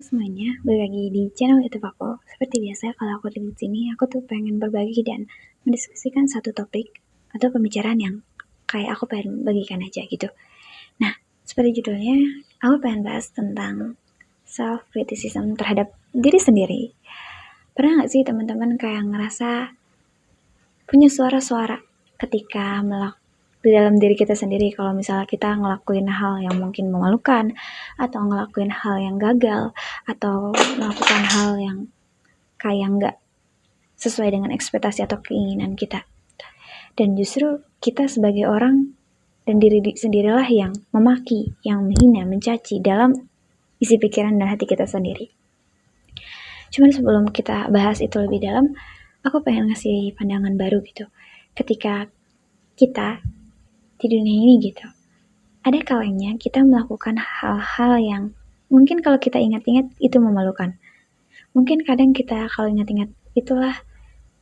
Semuanya, balik lagi di channel YouTube aku. Seperti biasa, kalau aku di sini, aku tuh pengen berbagi dan mendiskusikan satu topik atau pembicaraan yang kayak aku pengen bagikan aja gitu. Nah, seperti judulnya, aku pengen bahas tentang self-criticism terhadap diri sendiri. Pernah gak sih teman-teman kayak ngerasa punya suara-suara ketika di dalam diri kita sendiri, kalau misalnya kita ngelakuin hal yang mungkin memalukan, atau ngelakuin hal yang gagal, atau melakukan hal yang kayak nggak sesuai dengan ekspektasi atau keinginan kita. Dan justru kita sebagai orang dan diri sendirilah yang memaki, yang menghina, mencaci dalam isi pikiran dan hati kita sendiri. Cuman sebelum kita bahas itu lebih dalam, aku pengen ngasih pandangan baru gitu. Ketika kita di dunia ini gitu, ada kalanya kita melakukan hal-hal yang mungkin kalau kita ingat-ingat itu memalukan. Mungkin kadang kita kalau ingat-ingat itulah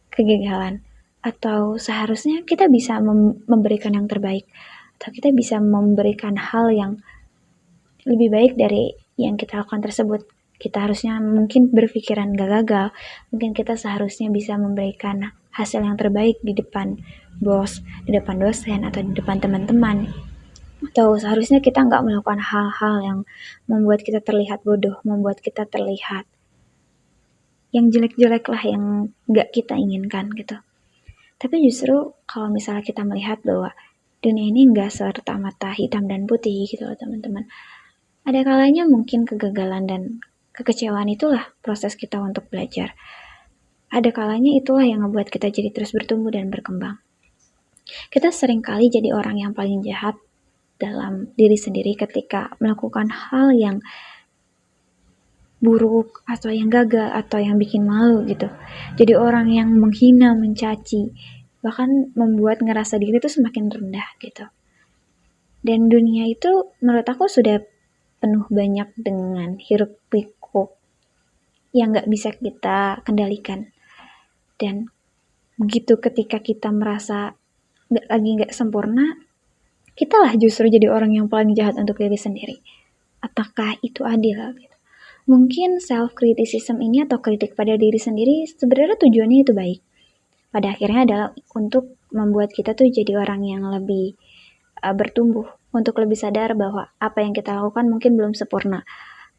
kegagalan, atau seharusnya kita bisa memberikan yang terbaik, atau kita bisa memberikan hal yang lebih baik dari yang kita lakukan tersebut. Kita harusnya mungkin berpikiran gak gagal, mungkin kita seharusnya bisa memberikan hasil yang terbaik di depan bos, di depan dosen, atau di depan teman-teman. Atau seharusnya kita nggak melakukan hal-hal yang membuat kita terlihat bodoh, membuat kita terlihat yang jelek-jelek lah, yang nggak kita inginkan gitu. Tapi justru kalau misalnya kita melihat bahwa dunia ini nggak serta-merta hitam dan putih gitu loh teman-teman. Ada kalanya mungkin kegagalan dan kekecewaan itulah proses kita untuk belajar. Ada kalanya itulah yang ngebuat kita jadi terus bertumbuh dan berkembang. Kita sering kali jadi orang yang paling jahat dalam diri sendiri ketika melakukan hal yang buruk atau yang gagal atau yang bikin malu gitu. Jadi orang yang menghina, mencaci, bahkan membuat ngerasa diri itu semakin rendah gitu. Dan dunia itu menurut aku sudah penuh banyak dengan hiruk pikuk yang gak bisa kita kendalikan. Dan begitu ketika kita merasa gak sempurna, kita lah justru jadi orang yang paling jahat untuk diri sendiri. Apakah itu adil gitu? Mungkin self-criticism ini atau kritik pada diri sendiri sebenarnya tujuannya itu baik. Pada akhirnya adalah untuk membuat kita tuh jadi orang yang lebih bertumbuh, untuk lebih sadar bahwa apa yang kita lakukan mungkin belum sempurna,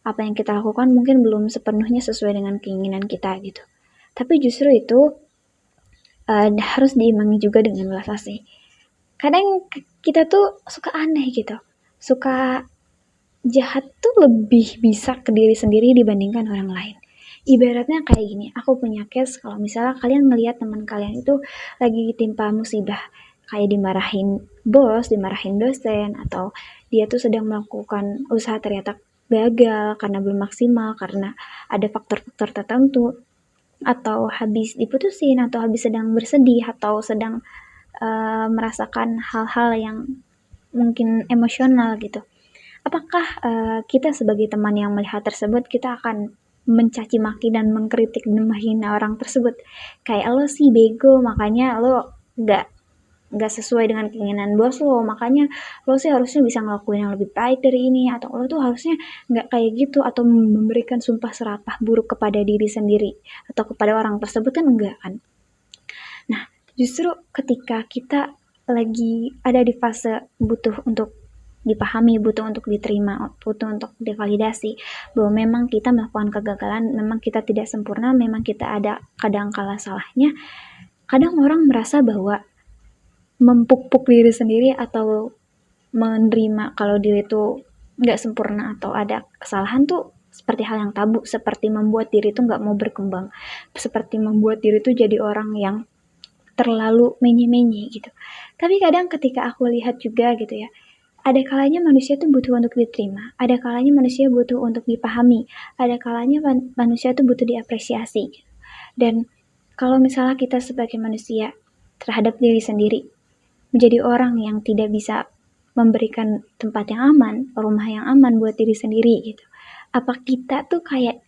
apa yang kita lakukan mungkin belum sepenuhnya sesuai dengan keinginan kita gitu. Tapi justru itu harus diimbangi juga dengan belas asih. Kadang kita tuh suka aneh gitu, suka jahat tuh lebih bisa ke diri sendiri dibandingkan orang lain. Ibaratnya kayak gini, aku punya case kalau misalnya kalian ngelihat teman kalian itu lagi ditimpa musibah, kayak dimarahin bos, dimarahin dosen, atau dia tuh sedang melakukan usaha ternyata gagal karena belum maksimal, karena ada faktor-faktor tertentu, atau habis diputusin, atau habis sedang bersedih, atau sedang merasakan hal-hal yang mungkin emosional gitu. Apakah kita sebagai teman yang melihat tersebut, kita akan mencaci maki dan mengkritik dan menghina orang tersebut, kayak lo sih bego, makanya lo gak sesuai dengan keinginan bos lo, makanya lo sih harusnya bisa ngelakuin yang lebih baik dari ini, atau lo tuh harusnya gak kayak gitu, atau memberikan sumpah serapah buruk kepada diri sendiri atau kepada orang tersebut, kan enggak kan. Nah, justru ketika kita lagi ada di fase butuh untuk dipahami, butuh untuk diterima, butuh untuk divalidasi, bahwa memang kita melakukan kegagalan, memang kita tidak sempurna, memang kita ada kadang kala salahnya. Kadang orang merasa bahwa mempuk-puk diri sendiri atau menerima kalau diri itu gak sempurna atau ada kesalahan tuh seperti hal yang tabu, seperti membuat diri itu gak mau berkembang, seperti membuat diri itu jadi orang yang terlalu menye-menye gitu. Tapi kadang ketika aku lihat juga gitu ya, ada kalanya manusia tuh butuh untuk diterima, ada kalanya manusia butuh untuk dipahami, ada kalanya manusia tuh butuh diapresiasi. Dan kalau misalnya kita sebagai manusia terhadap diri sendiri menjadi orang yang tidak bisa memberikan tempat yang aman, rumah yang aman buat diri sendiri gitu, apa kita tuh kayak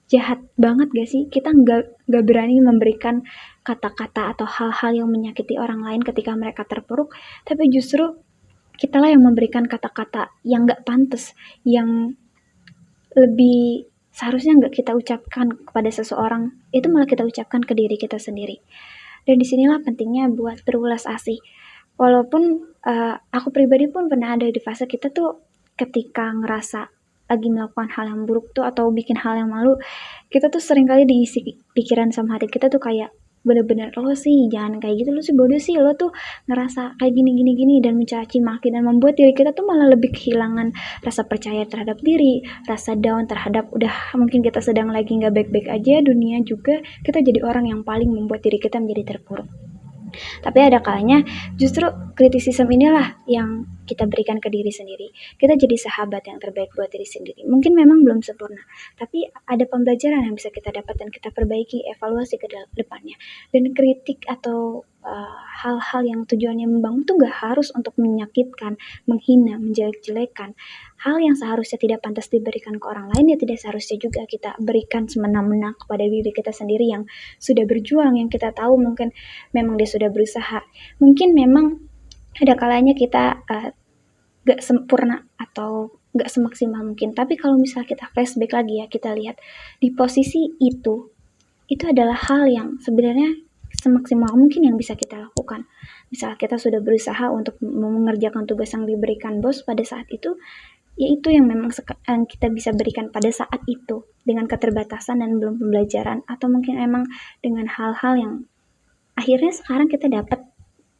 jahat banget gak sih? Kita gak berani memberikan kata-kata atau hal-hal yang menyakiti orang lain ketika mereka terpuruk, tapi justru kitalah yang memberikan kata-kata yang gak pantas, yang lebih seharusnya nggak kita ucapkan kepada seseorang, itu malah kita ucapkan ke diri kita sendiri. Dan disinilah pentingnya buat berulas asih. Walaupun aku pribadi pun pernah ada di fase kita tuh ketika ngerasa lagi melakukan hal yang buruk tuh atau bikin hal yang malu, kita tuh sering kali diisi pikiran sama hati kita tuh kayak bener-bener lo sih jangan kayak gitu, lo sih bodoh sih, lo tuh ngerasa kayak gini gini gini, dan mencaci maki dan membuat diri kita tuh malah lebih kehilangan rasa percaya terhadap diri, rasa down terhadap udah mungkin kita sedang lagi nggak baik-baik aja dunia juga, kita jadi orang yang paling membuat diri kita menjadi terpuruk. Tapi ada kalanya justru kritisisme inilah yang kita berikan ke diri sendiri. Kita jadi sahabat yang terbaik buat diri sendiri. Mungkin memang belum sempurna, tapi ada pembelajaran yang bisa kita dapat dan kita perbaiki, evaluasi ke depannya. Dan kritik atau hal-hal yang tujuannya membangun tuh gak harus untuk menyakitkan, menghina, menjelek-jelekan. Hal yang seharusnya tidak pantas diberikan ke orang lain ya tidak seharusnya juga kita berikan semena-mena kepada diri kita sendiri yang sudah berjuang, yang kita tahu mungkin memang dia sudah berusaha. Mungkin memang ada kalanya kita gak sempurna atau gak semaksimal mungkin. Tapi kalau misalnya kita flashback lagi ya, kita lihat di posisi itu adalah hal yang sebenarnya semaksimal mungkin yang bisa kita lakukan. Misal kita sudah berusaha untuk mengerjakan tugas yang diberikan bos pada saat itu, ya itu yang memang kita bisa berikan pada saat itu dengan keterbatasan dan belum pembelajaran, atau mungkin emang dengan hal-hal yang akhirnya sekarang kita dapat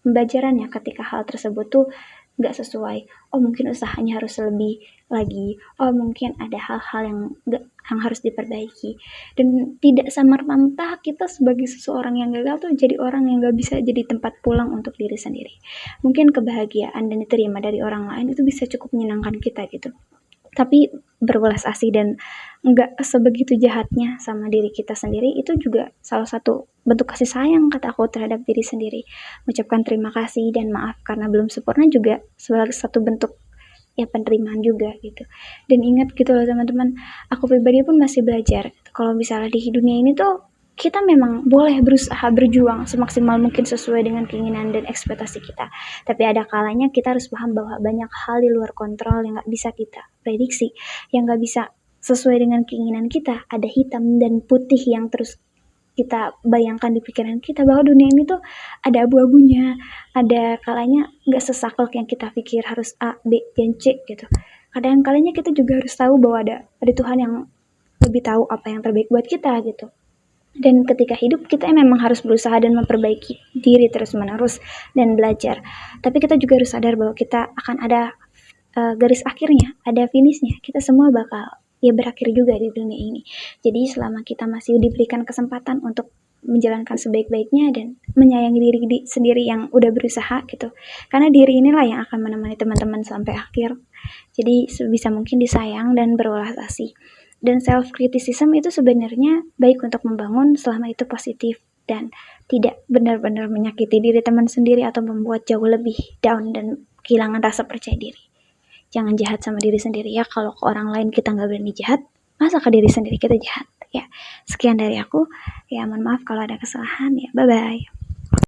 pembelajarannya ketika hal tersebut tuh nggak sesuai. Oh mungkin usahanya harus lebih lagi. Oh mungkin ada hal-hal yang harus diperbaiki. Dan tidak samar-merta kita sebagai seseorang yang gagal tuh jadi orang yang nggak bisa jadi tempat pulang untuk diri sendiri. Mungkin kebahagiaan dan diterima dari orang lain itu bisa cukup menyenangkan kita gitu. Tapi berulas asih dan nggak sebegitu jahatnya sama diri kita sendiri, itu juga salah satu bentuk kasih sayang kata aku terhadap diri sendiri. Mengucapkan terima kasih dan maaf karena belum sempurna juga sebagai satu bentuk ya penerimaan juga gitu. Dan ingat gitu loh teman-teman, aku pribadi pun masih belajar. Kalau misalnya di dunia ini tuh kita memang boleh berusaha berjuang semaksimal mungkin sesuai dengan keinginan dan ekspektasi kita. Tapi ada kalanya kita harus paham bahwa banyak hal di luar kontrol yang gak bisa kita prediksi, yang gak bisa sesuai dengan keinginan kita. Ada hitam dan putih yang terus kita bayangkan di pikiran kita bahwa dunia ini tuh ada abu-abunya, ada kalanya gak sesaklek yang kita pikir harus A, B, dan C gitu. Kadang kalanya kita juga harus tahu bahwa ada Tuhan yang lebih tahu apa yang terbaik buat kita gitu. Dan ketika hidup kita memang harus berusaha dan memperbaiki diri terus menerus dan belajar. Tapi kita juga harus sadar bahwa kita akan ada garis akhirnya, ada finishnya. Kita semua bakal ya berakhir juga di dunia ini. Jadi selama kita masih diberikan kesempatan untuk menjalankan sebaik-baiknya dan menyayangi diri sendiri yang udah berusaha gitu. Karena diri inilah yang akan menemani teman-teman sampai akhir. Jadi sebisa mungkin disayang dan berulas asih. Dan self-criticism itu sebenarnya baik untuk membangun selama itu positif dan tidak benar-benar menyakiti diri teman sendiri atau membuat jauh lebih down dan kehilangan rasa percaya diri. Jangan jahat sama diri sendiri ya, kalau ke orang lain kita nggak berani jahat, masa ke diri sendiri kita jahat? Ya, sekian dari aku. Ya, mohon maaf kalau ada kesalahan ya, bye-bye.